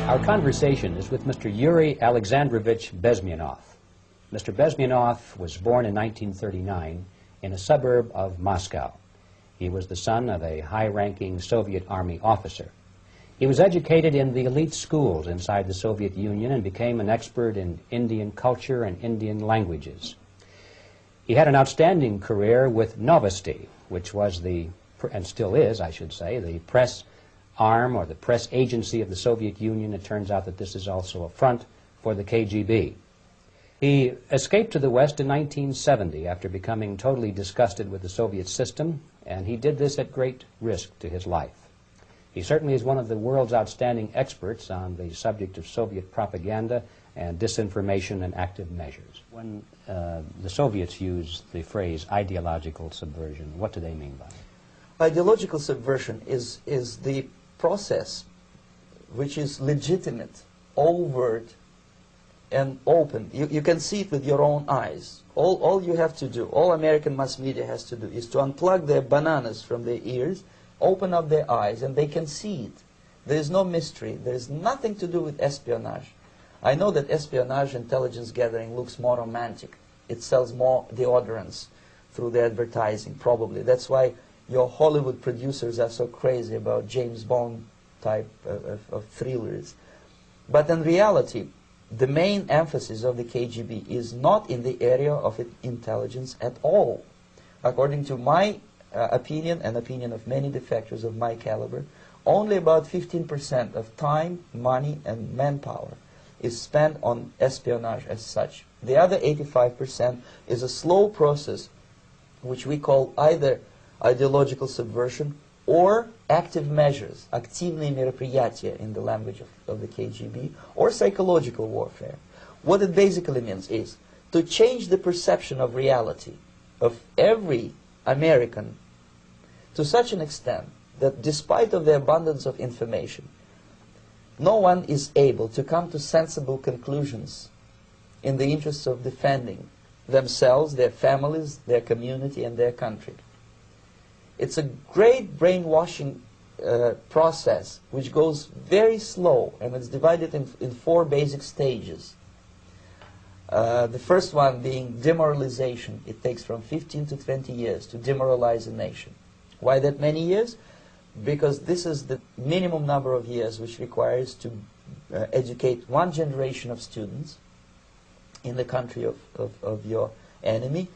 Our conversation is with Mr. Yuri Alexandrovich Bezmenov. Mr. Bezmenov was born in 1939 in a suburb of Moscow. He was the son of a high-ranking Soviet Army officer. He was educated in the elite schools inside the Soviet Union and became an expert in Indian culture and Indian languages. He had an outstanding career with Novosti, which was the, and still is, I should say, the press arm or the press agency of the Soviet Union. It turns out that this is also a front for the KGB. He escaped to the West in 1970 after becoming totally disgusted with the Soviet system, and he did this at great risk to his life. He certainly is one of the world's outstanding experts on the subject of Soviet propaganda and disinformation and active measures. When the Soviets use the phrase ideological subversion, what do they mean by it? Ideological subversion is the process which is legitimate, overt, and open. You can see it with your own eyes. All you have to do, all American mass media has to do, is to unplug their bananas from their ears, open up their eyes, and they can see it. There is no mystery. There is nothing to do with espionage. I know that espionage intelligence gathering looks more romantic. It sells more deodorants through the advertising, probably. That's why your Hollywood producers are so crazy about James Bond type of thrillers. But in reality, the main emphasis of the KGB is not in the area of intelligence at all. According to my opinion and opinion of many defectors of my caliber, only about 15% of time, money, and manpower is spent on espionage as such. The other 85% is a slow process which we call either ideological subversion or active measures, активные мероприятия in the language of the KGB, or psychological warfare. What it basically means is to change the perception of reality of every American to such an extent that despite of the abundance of information, no one is able to come to sensible conclusions in the interests of defending themselves, their families, their community, and their country. It's a great brainwashing process which goes very slow, and it's divided in 4 basic stages. The first one being demoralization. It takes from 15 to 20 years to demoralize a nation. Why that many years? Because this is the minimum number of years which requires to educate one generation of students in the country of your enemy,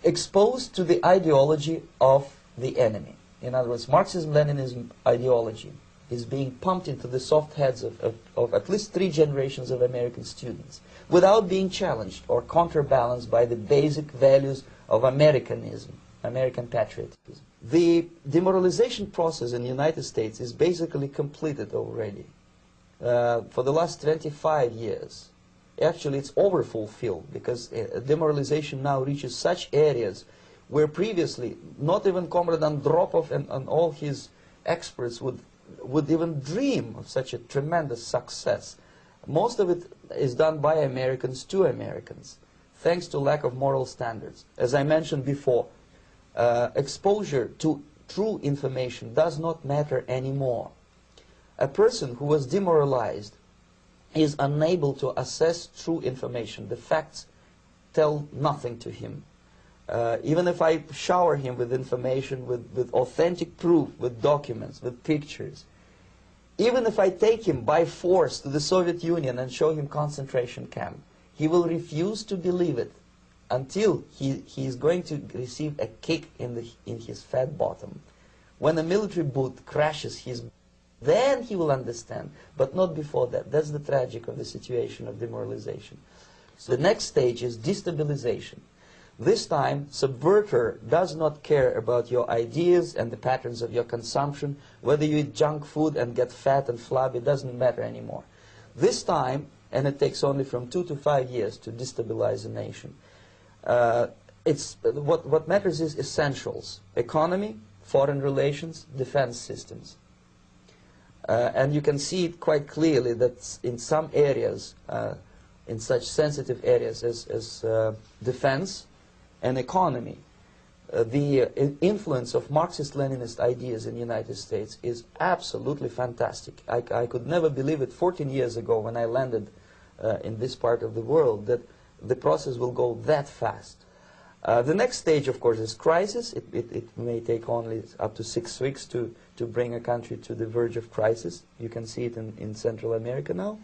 exposed to the ideology of the enemy. In other words, Marxism-Leninism ideology is being pumped into the soft heads of at least 3 generations of American students without being challenged or counterbalanced by the basic values of Americanism, American patriotism. The demoralization process in the United States is basically completed already. For the last 25 years, actually it's overfulfilled, because demoralization now reaches such areas where previously not even Comrade Andropov and all his experts would even dream of such a tremendous success. Most of it is done by Americans to Americans, thanks to lack of moral standards. As I mentioned before, exposure to true information does not matter anymore. A person who was demoralized is unable to assess true information. The facts tell nothing to him. Even if I shower him with information, with authentic proof, with documents, with pictures, even if I take him by force to the Soviet Union and show him concentration camp, he will refuse to believe it until he is going to receive a kick in his fat bottom. When a military boot crashes then he will understand, but not before that. That's the tragic of the situation of demoralization. So the next stage is destabilization. This time, subverter does not care about your ideas and the patterns of your consumption. Whether you eat junk food and get fat and flabby, it doesn't matter anymore. This time, and it takes only from 2 to 5 years to destabilize a nation, what matters is essentials: economy, foreign relations, defense systems. And you can see it quite clearly that in some areas, in such sensitive areas as defense and economy, the influence of Marxist-Leninist ideas in the United States is absolutely fantastic. I could never believe it 14 years ago when I landed in this part of the world that the process will go that fast. The next stage, of course, is crisis. It may take only up to 6 weeks to bring a country to the verge of crisis. You can see it in Central America now.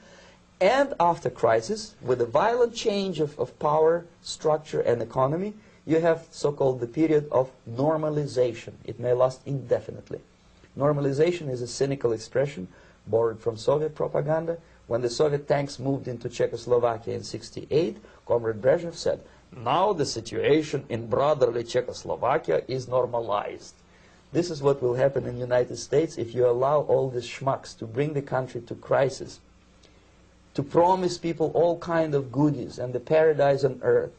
And after crisis, with a violent change of power, structure, and economy, you have so-called the period of normalization. It may last indefinitely. Normalization is a cynical expression borrowed from Soviet propaganda. When the Soviet tanks moved into Czechoslovakia in '68, Comrade Brezhnev said, "Now the situation in brotherly Czechoslovakia is normalized." This is what will happen in the United States if you allow all these schmucks to bring the country to crisis, to promise people all kind of goodies and the paradise on earth,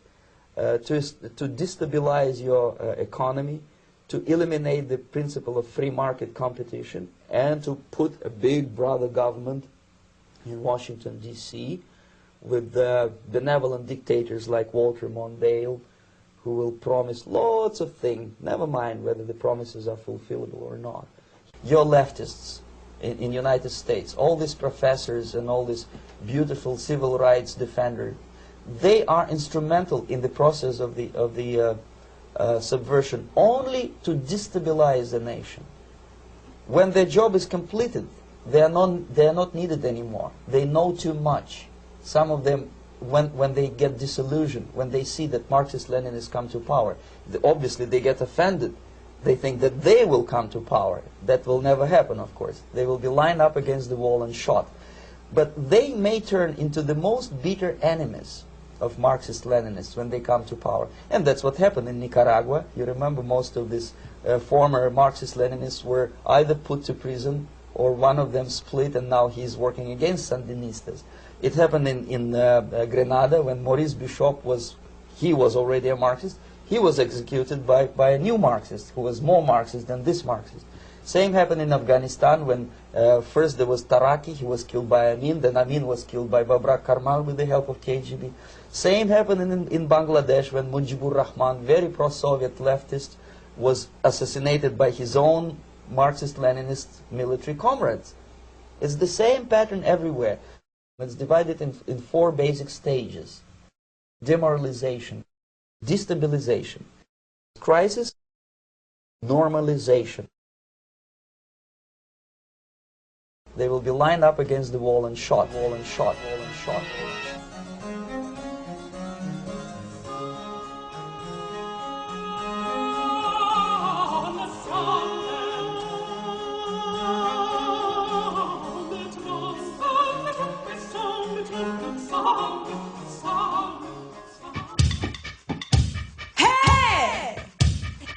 to destabilize your economy, to eliminate the principle of free market competition, and to put a big brother government in Washington, D.C., with benevolent dictators like Walter Mondale, who will promise lots of things, never mind whether the promises are fulfillable or not. Your leftists in the United States, all these professors and all these beautiful civil rights defenders, they are instrumental in the process of the subversion only to destabilize the nation. When their job is completed, they are not needed anymore. They know too much. Some of them, when they get disillusioned, when they see that Marxist-Leninists come to power, obviously they get offended. They think that they will come to power. That will never happen, of course. They will be lined up against the wall and shot. But they may turn into the most bitter enemies of Marxist-Leninists when they come to power. And that's what happened in Nicaragua. You remember most of these former Marxist-Leninists were either put to prison or one of them split, and now he's working against Sandinistas. It happened in Grenada when Maurice Bishop was already a Marxist. He was executed by a new Marxist who was more Marxist than this Marxist. Same happened in Afghanistan when first there was Taraki, he was killed by Amin, then Amin was killed by Babrak Karmal with the help of KGB. Same happened in Bangladesh when Mujibur Rahman, very pro-Soviet leftist, was assassinated by his own Marxist-Leninist military comrades. It's the same pattern everywhere. It's divided in 4 basic stages: demoralization, destabilization, crisis, normalization. They will be lined up against the wall and shot, wall and shot, wall and shot. Hey!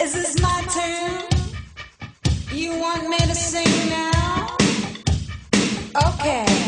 Is this my turn? You want me to sing now? Okay.